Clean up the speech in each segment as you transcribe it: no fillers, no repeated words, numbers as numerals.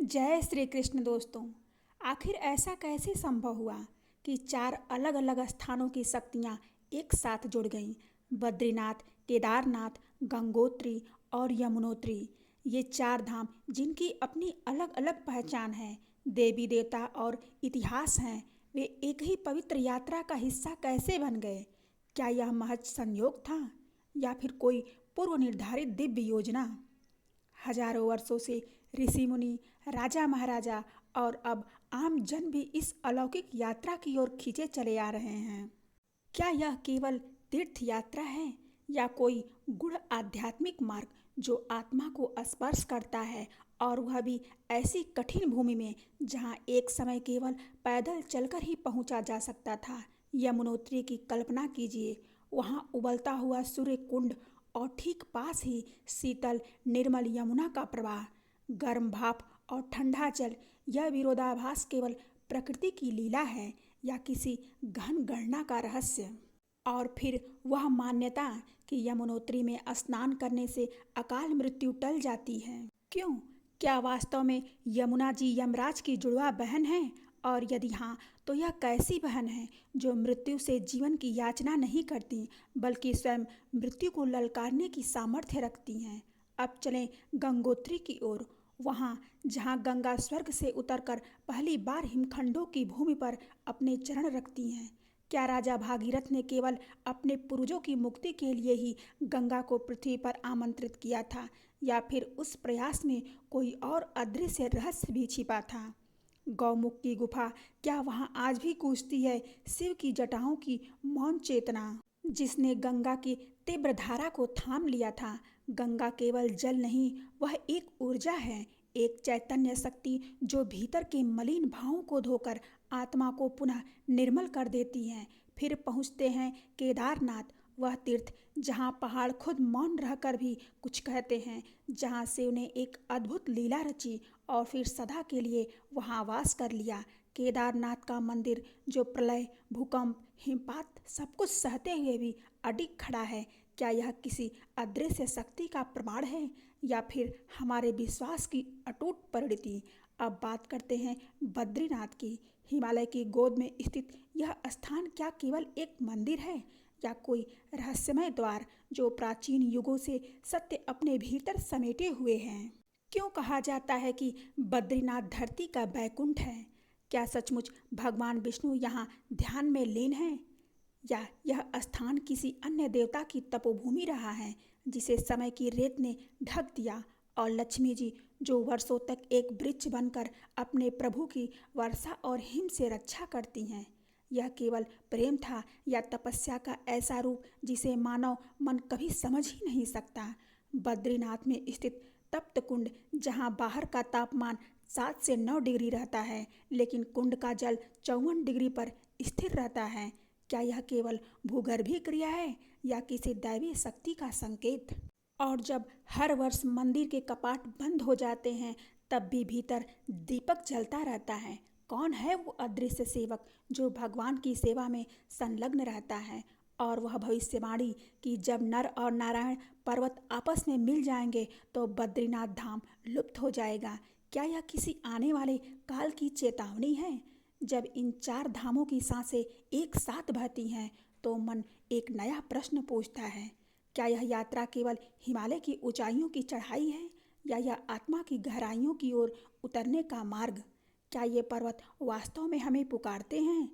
जय श्री कृष्ण दोस्तों। आखिर ऐसा कैसे संभव हुआ कि चार अलग अलग स्थानों की शक्तियाँ एक साथ जुड़ गईं? बद्रीनाथ, केदारनाथ, गंगोत्री और यमुनोत्री, ये चार धाम जिनकी अपनी अलग अलग पहचान है, देवी देवता और इतिहास हैं, वे एक ही पवित्र यात्रा का हिस्सा कैसे बन गए? क्या यह महज संयोग था या फिर कोई पूर्व निर्धारित दिव्य योजना? हजारों वर्षों से ऋषि मुनि, राजा महाराजा और अब आम जन भी इस अलौकिक यात्रा की ओर खींचे चले आ रहे हैं। क्या यह केवल तीर्थ यात्रा है या कोई गूढ़ आध्यात्मिक मार्ग जो आत्मा को स्पर्श करता है, और वह भी ऐसी कठिन भूमि में जहाँ एक समय केवल पैदल चलकर ही पहुँचा जा सकता था? यमुनोत्री की कल्पना कीजिए, वहाँ उबलता हुआ सूर्य कुंड और ठीक पास ही शीतल निर्मल यमुना का प्रवाह, गर्म भाप और ठंडा जल। यह विरोधाभास केवल प्रकृति की लीला है या किसी गहन गणना का रहस्य? और फिर वह मान्यता कि यमुनोत्री में स्नान करने से अकाल मृत्यु टल जाती है, क्यों? क्या वास्तव में यमुना जी यमराज की जुड़वा बहन है? और यदि हाँ, तो यह कैसी बहन है जो मृत्यु से जीवन की याचना नहीं करती बल्कि स्वयं मृत्यु को ललकारने की सामर्थ्य रखती हैं? अब चलें गंगोत्री की ओर, वहाँ जहाँ गंगा स्वर्ग से उतरकर पहली बार हिमखंडों की भूमि पर अपने चरण रखती हैं। क्या राजा भागीरथ ने केवल अपने पूर्वजों की मुक्ति के लिए ही गंगा को पृथ्वी पर आमंत्रित किया था, या फिर उस प्रयास में कोई और अदृश्य रहस्य भी छिपा था? गौमुख की गुफा, क्या वहाँ आज भी गूंजती है शिव की जटाओं की मौन चेतना, जिसने गंगा की तीव्र धारा को थाम लिया था? गंगा केवल जल नहीं, वह एक ऊर्जा है, एक चैतन्य शक्ति जो भीतर के मलिन भावों को धोकर आत्मा को पुनः निर्मल कर देती है। फिर पहुँचते हैं केदारनाथ, वह तीर्थ जहाँ पहाड़ खुद मौन रहकर भी कुछ कहते हैं, जहाँ शिव ने एक अद्भुत लीला रची और फिर सदा के लिए वहाँ वास कर लिया। केदारनाथ का मंदिर जो प्रलय, भूकंप, हिमपात सब कुछ सहते हुए भी अडिग खड़ा है, क्या यह किसी अदृश्य शक्ति का प्रमाण है या फिर हमारे विश्वास की अटूट परिणति? अब बात करते हैं बद्रीनाथ की। हिमालय की गोद में स्थित यह स्थान क्या केवल एक मंदिर है या कोई रहस्यमय द्वार जो प्राचीन युगों से सत्य अपने भीतर समेटे हुए हैं? क्यों कहा जाता है कि बद्रीनाथ धरती का बैकुंठ है? क्या सचमुच भगवान विष्णु यहाँ ध्यान में लीन है, या यह स्थान किसी अन्य देवता की तपोभूमि रहा है जिसे समय की रेत ने ढक दिया? और लक्ष्मी जी जो वर्षों तक एक वृक्ष बनकर अपने प्रभु की वर्षा और हिम से रक्षा करती हैं, यह केवल प्रेम था या तपस्या का ऐसा रूप जिसे मानव मन कभी समझ ही नहीं सकता? बद्रीनाथ में स्थित तप्त कुंड, जहाँ बाहर का तापमान 7 से 9 डिग्री रहता है लेकिन कुंड का जल 54 डिग्री पर स्थिर रहता है, क्या यह केवल भूगर्भीय क्रिया है या किसी दैवीय शक्ति का संकेत? और जब हर वर्ष मंदिर के कपाट बंद हो जाते हैं तब भी भीतर दीपक जलता रहता है। कौन है वो अदृश्य सेवक जो भगवान की सेवा में संलग्न रहता है? और वह भविष्यवाणी कि जब नर और नारायण पर्वत आपस में मिल जाएंगे तो बद्रीनाथ धाम लुप्त हो जाएगा, क्या यह किसी आने वाले काल की चेतावनी है? जब इन चार धामों की सांसें एक साथ बहती हैं तो मन एक नया प्रश्न पूछता है, क्या यह यात्रा केवल हिमालय की ऊंचाइयों की चढ़ाई है या यह आत्मा की गहराइयों की ओर उतरने का मार्ग? क्या ये पर्वत वास्तव में हमें पुकारते हैं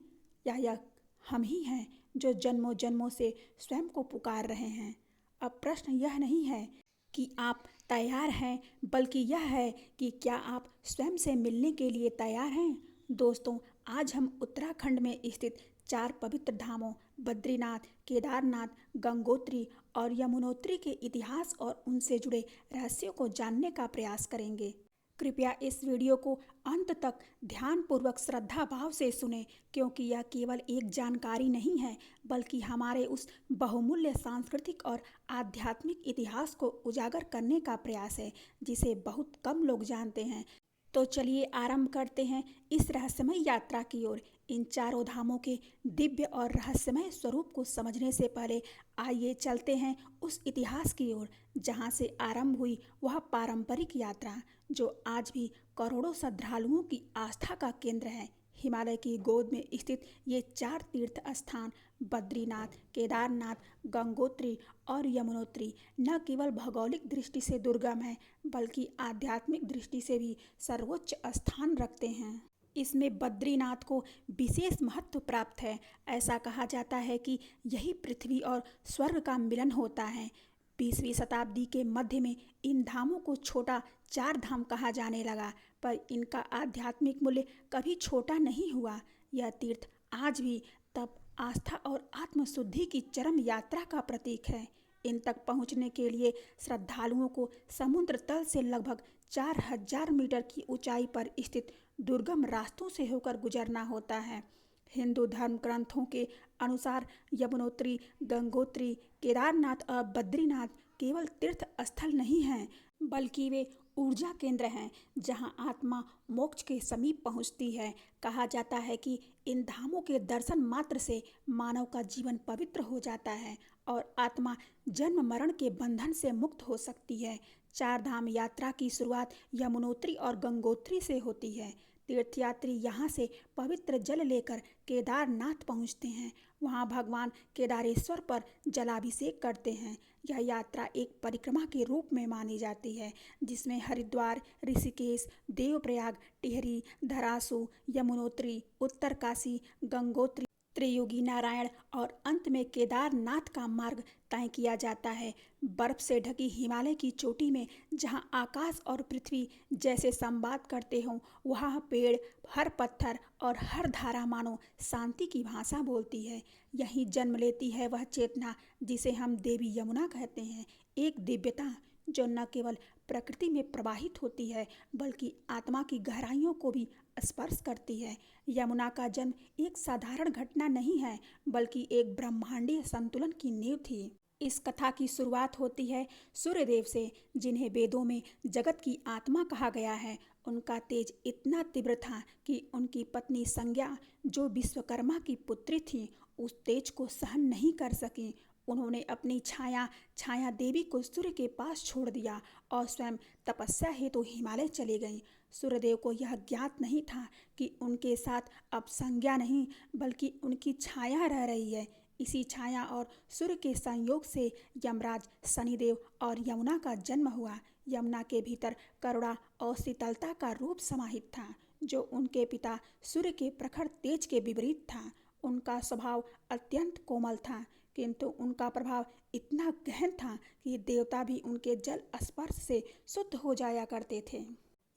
या यह हम ही हैं जो जन्मों जन्मों से स्वयं को पुकार रहे हैं? अब प्रश्न यह नहीं है कि आप तैयार हैं, बल्कि यह है कि क्या आप स्वयं से मिलने के लिए तैयार हैं? दोस्तों, आज हम उत्तराखंड में स्थित चार पवित्र धामों बद्रीनाथ, केदारनाथ, गंगोत्री और यमुनोत्री के इतिहास और उनसे जुड़े रहस्यों को जानने का प्रयास करेंगे। कृपया इस वीडियो को अंत तक ध्यानपूर्वक श्रद्धा भाव से सुनें, क्योंकि यह केवल एक जानकारी नहीं है बल्कि हमारे उस बहुमूल्य सांस्कृतिक और आध्यात्मिक इतिहास को उजागर करने का प्रयास है जिसे बहुत कम लोग जानते हैं। तो चलिए आरंभ करते हैं इस रहस्यमय यात्रा की ओर। इन चारों धामों के दिव्य और रहस्यमय स्वरूप को समझने से पहले आइए चलते हैं उस इतिहास की ओर जहाँ से आरंभ हुई वह पारंपरिक यात्रा जो आज भी करोड़ों श्रद्धालुओं की आस्था का केंद्र है। हिमालय की गोद में स्थित ये 4 तीर्थ स्थान बद्रीनाथ, केदारनाथ, गंगोत्री और यमुनोत्री न केवल भौगोलिक दृष्टि से दुर्गम है, बल्कि आध्यात्मिक दृष्टि से भी सर्वोच्च स्थान रखते हैं। इसमें बद्रीनाथ को विशेष महत्व प्राप्त है। ऐसा कहा जाता है कि यही पृथ्वी और स्वर्ग का मिलन होता है। 20वीं शताब्दी के मध्य में इन धामों को छोटा 4 धाम कहा जाने लगा, पर इनका आध्यात्मिक मूल्य कभी छोटा नहीं हुआ। यह तीर्थ आज भी तप, आस्था और आत्मशुद्धि की चरम यात्रा का प्रतीक है। इन तक पहुंचने के लिए श्रद्धालुओं को समुद्र तल से लगभग 4000 मीटर की ऊंचाई पर स्थित दुर्गम रास्तों से होकर गुजरना होता है। हिंदू धर्म ग्रंथों के अनुसार यमुनोत्री, गंगोत्री, केदारनाथ और बद्रीनाथ केवल तीर्थ स्थल नहीं हैं, बल्कि वे ऊर्जा केंद्र हैं जहां आत्मा मोक्ष के समीप पहुंचती है। कहा जाता है कि इन धामों के दर्शन मात्र से मानव का जीवन पवित्र हो जाता है और आत्मा जन्म मरण के बंधन से मुक्त हो सकती है। 4 धाम यात्रा की शुरुआत यमुनोत्री और गंगोत्री से होती है। तीर्थयात्री यहाँ से पवित्र जल लेकर केदारनाथ पहुँचते हैं। वहाँ भगवान केदारेश्वर पर जलाभिषेक करते हैं। यह यात्रा एक परिक्रमा के रूप में मानी जाती है, जिसमें हरिद्वार, ऋषिकेश, देवप्रयाग, टिहरी, धरासू, यमुनोत्री, उत्तरकाशी, गंगोत्री, त्रियुगी नारायण और अंत में केदारनाथ का मार्ग तय किया जाता है। बर्फ से ढकी हिमालय की चोटी में जहां आकाश और पृथ्वी जैसे संवाद करते हों, वहां पेड़, हर पत्थर और हर धारा मानो शांति की भाषा बोलती है। यहीं जन्म लेती है वह चेतना जिसे हम देवी यमुना कहते हैं, एक दिव्यता जो न केवल प्रकृति में प्रवाहित होती है, बल्कि आत्मा की गहराइयों को भी स्पर्श करती है। यमुना का जन्म एक साधारण घटना नहीं है, बल्कि एक ब्रह्मांडीय संतुलन की नींव थी। इस कथा की शुरुआत होती है सूर्यदेव से, जिन्हें वेदों में जगत की आत्मा कहा गया है। उनका तेज इतना तीव्र था कि उनकी पत्नी संज्ञा, जो विश्वकर्मा की पुत्री थी, उस तेज को सहन नहीं कर सकी। उन्होंने अपनी छाया देवी को सूर्य के पास छोड़ दिया और स्वयं तपस्या हेतु हिमालय चली गईं। सूर्यदेव को यह ज्ञात नहीं था कि उनके साथ अब संज्ञा नहीं, बल्कि उनकी छाया रह रही है। इसी छाया और सूर्य के संयोग से यमराज, शनिदेव और यमुना का जन्म हुआ। यमुना के भीतर करुणा और शीतलता का रूप समाहित था, जो उनके पिता सूर्य के प्रखर तेज के विपरीत था। उनका स्वभाव अत्यंत कोमल था, किंतु उनका प्रभाव इतना गहन था कि देवता भी उनके जल स्पर्श से शुद्ध हो जाया करते थे।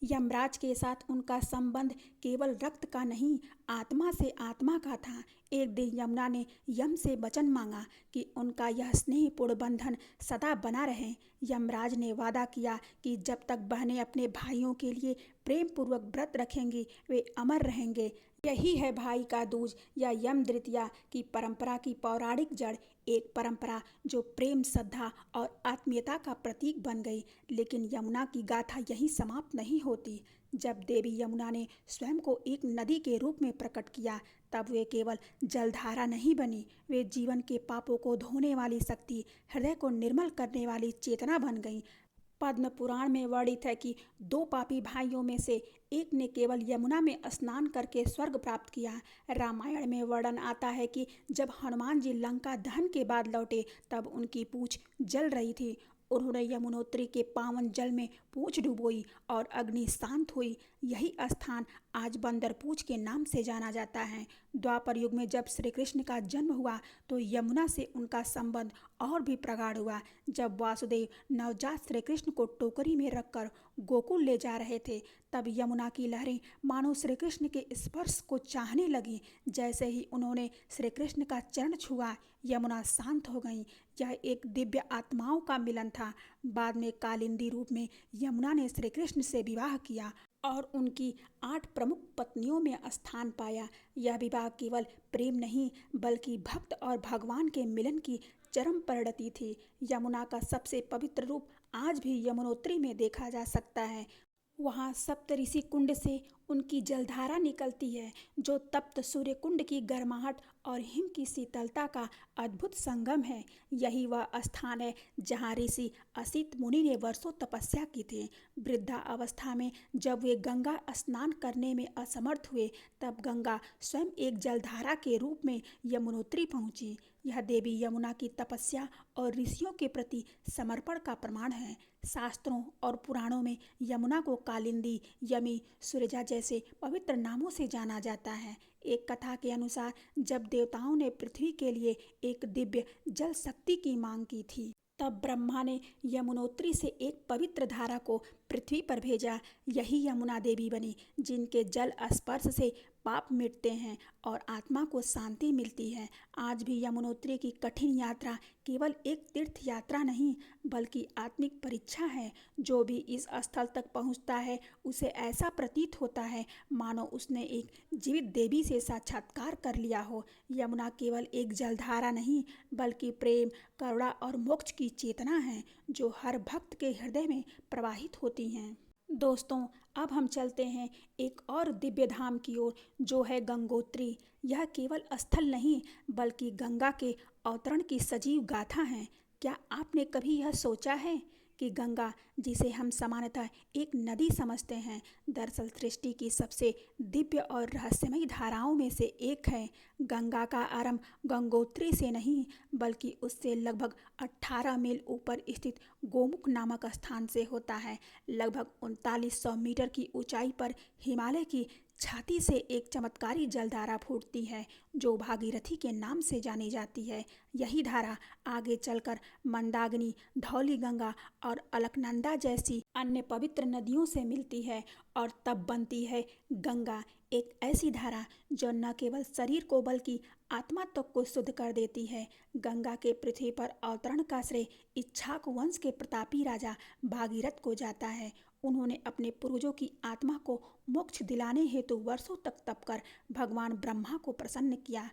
यमराज के साथ उनका संबंध केवल रक्त का नहीं, आत्मा से आत्मा का था। एक दिन यमुना ने यम से वचन मांगा कि उनका यह स्नेहपूर्ण बंधन सदा बना रहे। यमराज ने वादा किया कि जब तक बहनें अपने भाइयों के लिए प्रेम पूर्वक व्रत रखेंगी, वे अमर रहेंगे। यही है भाई का दूज या यम द्वितीया की परंपरा की पौराणिक जड़, एक परंपरा जो प्रेम, श्रद्धा और आत्मीयता का प्रतीक बन गई। लेकिन यमुना की गाथा यहीं समाप्त नहीं होती। जब देवी यमुना ने स्वयं को एक नदी के रूप में प्रकट किया, तब वे केवल जलधारा नहीं बनी, वे जीवन के पापों को धोने वाली शक्ति, हृदय को निर्मल करने वाली चेतना बन गईं। पद्म पुराण में वर्णित है कि 2 पापी भाइयों में से एक ने केवल यमुना में स्नान करके स्वर्ग प्राप्त किया। रामायण में वर्णन आता है कि जब हनुमान जी लंका दहन के बाद लौटे, तब उनकी पूंछ जल रही थी। उन्होंने यमुनोत्री के पावन जल में पूंछ डुबोई और अग्नि शांत हुई। यही स्थान आज बंदरपूछ के नाम से जाना जाता है। द्वापर युग में जब श्री कृष्ण का जन्म हुआ, तो यमुना से उनका संबंध और भी प्रगाढ़ हुआ। जब वासुदेव नवजात श्री कृष्ण को टोकरी में रखकर गोकुल ले जा रहे थे, तब यमुना की लहरें मानो श्री कृष्ण के स्पर्श को चाहने लगीं। जैसे ही उन्होंने श्री कृष्ण का चरण छुआ, यमुना शांत हो गईं। यह एक दिव्य आत्माओं का मिलन था। बाद में कालिंदी रूप में यमुना ने श्री कृष्ण से विवाह किया और उनकी 8 प्रमुख पत्नियों में स्थान पाया। यह विवाह केवल प्रेम नहीं, बल्कि भक्त और भगवान के मिलन की चरम परिणति थी। यमुना का सबसे पवित्र रूप आज भी यमुनोत्री में देखा जा सकता है। वहाँ सप्तऋषि कुंड से उनकी जलधारा निकलती है जो तप्त सूर्यकुंड की गर्माहट और हिम की शीतलता का अद्भुत संगम है। यही वह स्थान है जहाँ ऋषि असित मुनि ने वर्षों तपस्या की थी। वृद्धा अवस्था में जब वे गंगा स्नान करने में असमर्थ हुए, तब गंगा स्वयं एक जलधारा के रूप में यमुनोत्री पहुंची। यह देवी यमुना की तपस्या और ऋषियों के प्रति समर्पण का प्रमाण है। शास्त्रों और पुराणों में यमुना को कालिंदी, यमी, सुरजा जैसे पवित्र नामों से जाना जाता है। एक कथा के अनुसार जब देवताओं ने पृथ्वी के लिए एक दिव्य जल शक्ति की मांग की थी, तब ब्रह्मा ने यमुनोत्री से एक पवित्र धारा को पृथ्वी पर भेजा। यही यमुना देवी बनी, जिनके जल स्पर्श से पाप मिटते हैं और आत्मा को शांति मिलती है। आज भी यमुनोत्री की कठिन यात्रा केवल एक तीर्थ यात्रा नहीं, बल्कि आत्मिक परीक्षा है। जो भी इस स्थल तक पहुंचता है, उसे ऐसा प्रतीत होता है मानो उसने एक जीवित देवी से साक्षात्कार कर लिया हो। यमुना केवल एक जलधारा नहीं, बल्कि प्रेम, करुणा और मोक्ष की चेतना है, जो हर भक्त के हृदय में प्रवाहित होती हैं। दोस्तों, अब हम चलते हैं एक और दिव्य धाम की ओर, जो है गंगोत्री। यह केवल स्थल नहीं, बल्कि गंगा के अवतरण की सजीव गाथा है। क्या आपने कभी यह सोचा है कि गंगा, जिसे हम सामान्यतः एक नदी समझते हैं, दरअसल सृष्टि की सबसे दिव्य और रहस्यमयी धाराओं में से एक है। गंगा का आरंभ गंगोत्री से नहीं, बल्कि उससे लगभग 18 मील ऊपर स्थित गोमुख नामक स्थान से होता है। लगभग 3900 मीटर की ऊंचाई पर हिमालय की छाती से एक चमत्कारी जलधारा फूटती है, जो भागीरथी के नाम से जानी जाती है। यही धारा आगे चलकर मंदाकिनी, धौली गंगा और अलकनंदा जैसी अन्य पवित्र नदियों से मिलती है और तब बनती है गंगा, एक ऐसी धारा जो न केवल शरीर को बल्कि आत्मा तक को शुद्ध कर देती है। गंगा के पृथ्वी पर अवतरण का श्रेय इक्ष्वाक वंश के प्रतापी राजा भागीरथ को जाता है। उन्होंने अपने पूर्वजों की आत्मा को मोक्ष दिलाने हेतु वर्षों तक तप कर भगवान ब्रह्मा को प्रसन्न किया।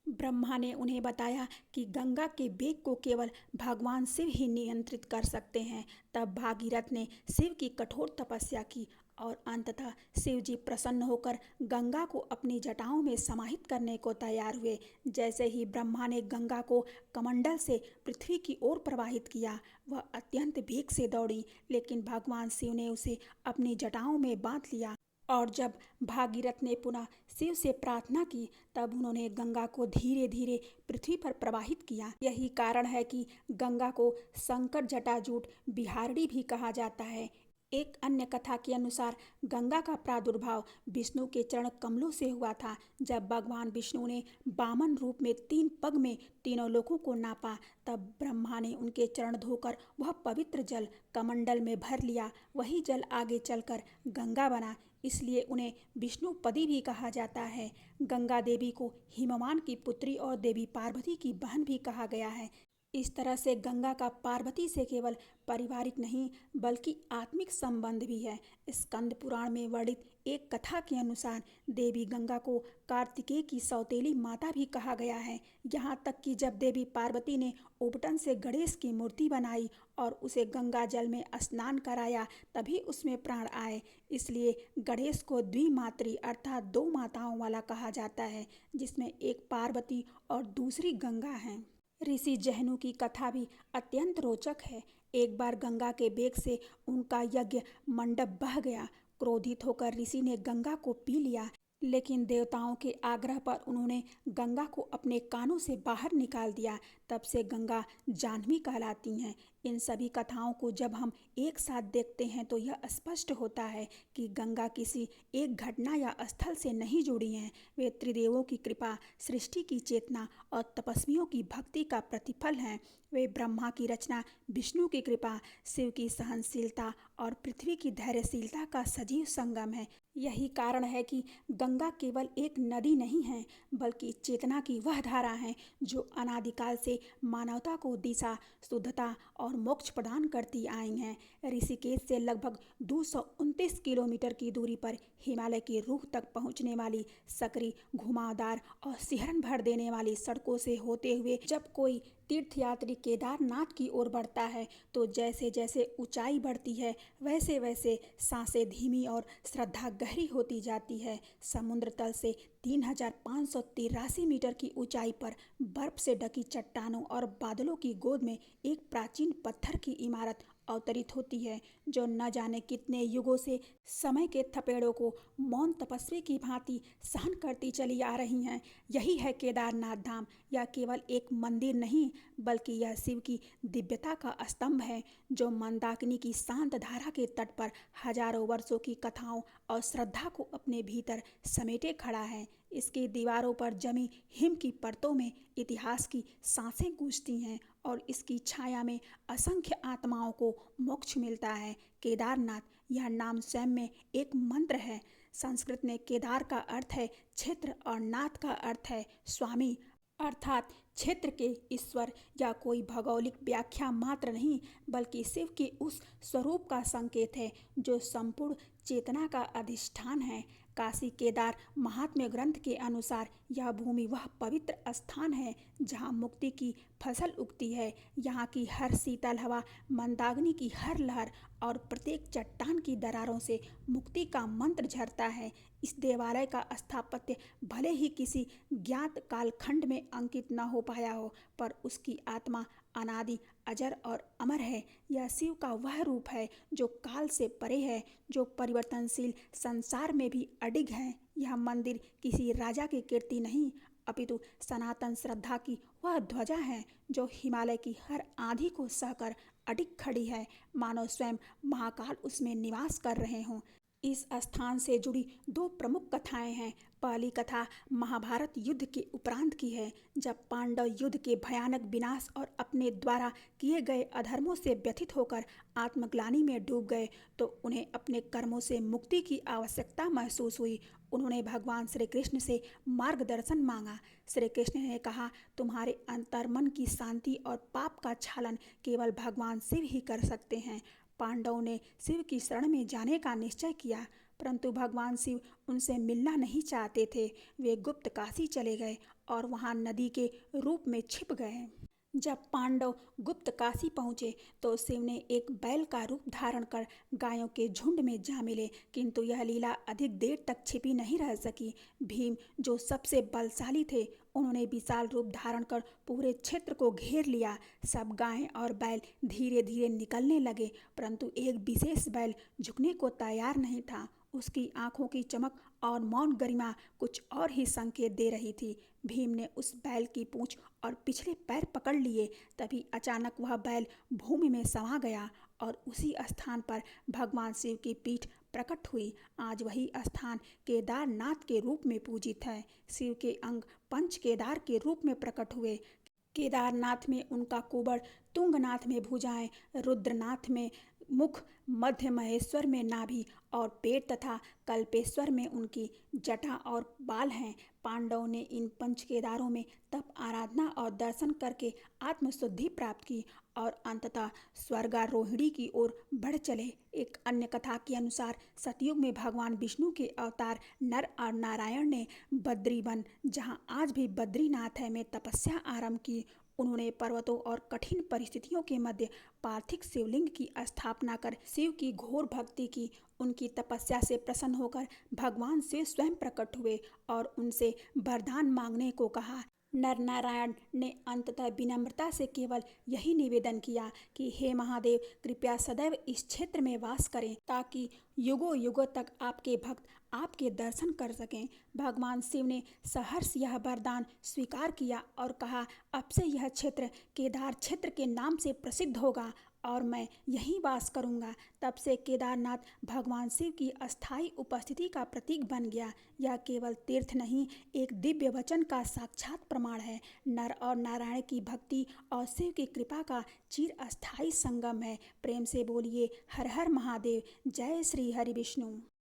ब्रह्मा ने उन्हें बताया कि गंगा के वेग को केवल भगवान शिव ही नियंत्रित कर सकते हैं। तब भागीरथ ने शिव की कठोर तपस्या की और अंततः शिव जी प्रसन्न होकर गंगा को अपनी जटाओं में समाहित करने को तैयार हुए। जैसे ही ब्रह्मा ने गंगा को कमंडल से पृथ्वी की ओर प्रवाहित किया, वह अत्यंत वेग से दौड़ी, लेकिन भगवान शिव ने उसे अपनी जटाओं में बांध लिया। और जब भागीरथ ने पुनः शिव से प्रार्थना की, तब उन्होंने गंगा को धीरे धीरे पृथ्वी पर प्रवाहित किया। यही कारण है कि गंगा को शंकर जटाजूट बिहारणी भी कहा जाता है। एक अन्य कथा के अनुसार गंगा का प्रादुर्भाव विष्णु के चरण कमलों से हुआ था। जब भगवान विष्णु ने वामन रूप में 3 पग में तीनों लोकों को नापा, तब ब्रह्मा ने उनके चरण धोकर वह पवित्र जल कमंडल में भर लिया। वही जल आगे चलकर गंगा बना, इसलिए उन्हें विष्णुपदी भी कहा जाता है। गंगा देवी को हिमवान की पुत्री और देवी पार्वती की बहन भी कहा गया है। इस तरह से गंगा का पार्वती से केवल पारिवारिक नहीं, बल्कि आत्मिक संबंध भी है। स्कंद पुराण में वर्णित एक कथा के अनुसार देवी गंगा को कार्तिकेय की सौतेली माता भी कहा गया है। यहाँ तक कि जब देवी पार्वती ने उपटन से गणेश की मूर्ति बनाई और उसे गंगा जल में स्नान कराया, तभी उसमें प्राण आए। इसलिए गणेश को द्विमात्री अर्थात 2 माताओं वाला कहा जाता है, जिसमें एक पार्वती और दूसरी गंगा है। ऋषि जहनु की कथा भी अत्यंत रोचक है। एक बार गंगा के वेग से उनका यज्ञ मंडप बह गया। क्रोधित होकर ऋषि ने गंगा को पी लिया, लेकिन देवताओं के आग्रह पर उन्होंने गंगा को अपने कानों से बाहर निकाल दिया। तब से गंगा जाह्नवी कहलाती हैं। इन सभी कथाओं को जब हम एक साथ देखते हैं, तो यह स्पष्ट होता है कि गंगा किसी एक घटना या स्थल से नहीं जुड़ी हैं। वे त्रिदेवों की कृपा, सृष्टि की चेतना और तपस्वियों की भक्ति का प्रतिफल हैं। वे ब्रह्मा की रचना, विष्णु की कृपा, शिव की सहनशीलता और पृथ्वी की धैर्यशीलता का सजीव संगम है। यही कारण है कि गंगा केवल एक नदी नहीं है, बल्कि चेतना की वह धारा है जो अनादिकाल से मानवता को दिशा, शुद्धता और मोक्ष प्रदान करती आई हैं। ऋषिकेश से लगभग 229 किलोमीटर की दूरी पर हिमालय की रूह तक पहुंचने वाली सकरी, घुमावदार और सिहरन भर देने वाली सड़कों से होते हुए जब कोई तीर्थयात्री केदारनाथ की ओर बढ़ता है तो जैसे जैसे ऊंचाई बढ़ती है वैसे वैसे सांसें धीमी और श्रद्धा गहरी होती जाती है। समुद्र तल से 3,583 मीटर की ऊंचाई पर बर्फ से ढकी चट्टानों और बादलों की गोद में एक प्राचीन पत्थर की इमारत अवतरित होती है जो न जाने कितने युगों से समय के थपेड़ों को मौन तपस्वी की भांति सहन करती चली आ रही हैं। यही है केदारनाथ धाम। यह केवल एक मंदिर नहीं बल्कि यह शिव की दिव्यता का स्तंभ है जो मंदाकिनी की शांत धारा के तट पर हजारों वर्षों की कथाओं और श्रद्धा को अपने भीतर समेटे खड़ा है। इसकी दीवारों पर जमी हिम की परतों में इतिहास की सांसें गूंजती हैं और इसकी छाया में असंख्य आत्माओं को मोक्ष मिलता है। केदारनाथ यह नाम स्वयं में एक मंत्र है। संस्कृत में केदार का अर्थ है क्षेत्र और नाथ का अर्थ है स्वामी, अर्थात क्षेत्र के ईश्वर या कोई भौगोलिक व्याख्या मात्र नहीं बल्कि शिव के उस स्वरूप का संकेत है जो संपूर्ण चेतना का अधिष्ठान है। काशी केदार महात्म्य ग्रंथ के अनुसार यह भूमि वह पवित्र स्थान है जहाँ मुक्ति की फसल उगती है। यहाँ की हर शीतल हवा, मंदाकिनी की हर लहर और प्रत्येक चट्टान की दरारों से मुक्ति का मंत्र झरता है। इस देवालय का स्थापत्य भले ही किसी ज्ञात कालखंड में अंकित न हो पाया हो पर उसकी आत्मा अनादि, अजर और अमर है। यह शिव का वह रूप है जो काल से परे है, जो परिवर्तनशील संसार में भी अडिग है। यह मंदिर किसी राजा की कीर्ति नहीं अपितु सनातन श्रद्धा की वह ध्वजा है जो हिमालय की हर आंधी को सहकर अडिग खड़ी है, मानो स्वयं महाकाल उसमें निवास कर रहे हों। इस स्थान से जुड़ी दो प्रमुख कथाएं हैं। पहली कथा महाभारत युद्ध के उपरांत की है, जब पांडव युद्ध के भयानक विनाश और अपने द्वारा किए गए अधर्मों से व्यथित होकर आत्मग्लानि में डूब गए तो उन्हें अपने कर्मों से मुक्ति की आवश्यकता महसूस हुई। उन्होंने भगवान श्री कृष्ण से मार्गदर्शन मांगा। श्री कृष्ण ने कहा, तुम्हारे अंतर्मन की शांति और पाप का क्षालन केवल भगवान शिव ही कर सकते हैं। पांडवों ने शिव की शरण में जाने का निश्चय किया परंतु भगवान शिव उनसे मिलना नहीं चाहते थे। वे गुप्त काशी चले गए और वहां नदी के रूप में छिप गए। जब पांडव गुप्त काशी पहुँचे तो शिव ने एक बैल का रूप धारण कर गायों के झुंड में जा मिले, किंतु यह लीला अधिक देर तक छिपी नहीं रह सकी। भीम जो सबसे बलशाली थे, उन्होंने विशाल रूप धारण कर पूरे क्षेत्र को घेर लिया। सब गायें और बैल धीरे धीरे निकलने लगे परंतु एक विशेष बैल झुकने को तैयार नहीं था। उसकी आंखों की चमक और मौन गरिमा कुछ और ही संकेत दे रही थी। भीम ने उस बैल की पूंछ और पिछले पैर पकड़ लिए। तभी अचानक वह बैल भूमि में समा गया और उसी स्थान पर भगवान शिव की पीठ प्रकट हुई। आज वही स्थान केदारनाथ के रूप में पूजित है। शिव के अंग पंच केदार के रूप में प्रकट हुए। केदारनाथ में उनका कुबड़, तुंगनाथ में भुजाएं, रुद्रनाथ में मुख, मध्य महेश्वर में नाभि और पेट तथा कल्पेश्वर में उनकी जटा और बाल हैं। पांडवों ने इन पंच केदारों में तप, आराधना और दर्शन करके आत्मशुद्धि प्राप्त की और अंततः स्वर्गारोहिणी की ओर बढ़ चले। एक अन्य कथा के अनुसार सतयुग में भगवान विष्णु के अवतार नर और नारायण ने बद्रीवन, जहाँ आज भी बद्रीनाथ है, में तपस्या आरंभ की। उन्होंने पर्वतों और कठिन परिस्थितियों के मध्य पार्थिव शिवलिंग की स्थापना कर शिव की घोर भक्ति की। उनकी तपस्या से प्रसन्न होकर भगवान शिव स्वयं प्रकट हुए और उनसे वरदान मांगने को कहा। नर नारायण ने अंततः विनम्रता से केवल यही निवेदन किया कि हे महादेव, कृपया सदैव इस क्षेत्र में वास करें ताकि युगों युगों तक आपके भक्त आपके दर्शन कर सकें। भगवान शिव ने सहर्ष यह वरदान स्वीकार किया और कहा, अब से यह क्षेत्र केदार क्षेत्र के नाम से प्रसिद्ध होगा और मैं यहीं वास करूंगा। तब से केदारनाथ भगवान शिव की अस्थायी उपस्थिति का प्रतीक बन गया। यह केवल तीर्थ नहीं, एक दिव्य वचन का साक्षात प्रमाण है। नर और नारायण की भक्ति और शिव की कृपा का चिर अस्थायी संगम है। प्रेम से बोलिए हर हर महादेव। जय श्री हरि विष्णु।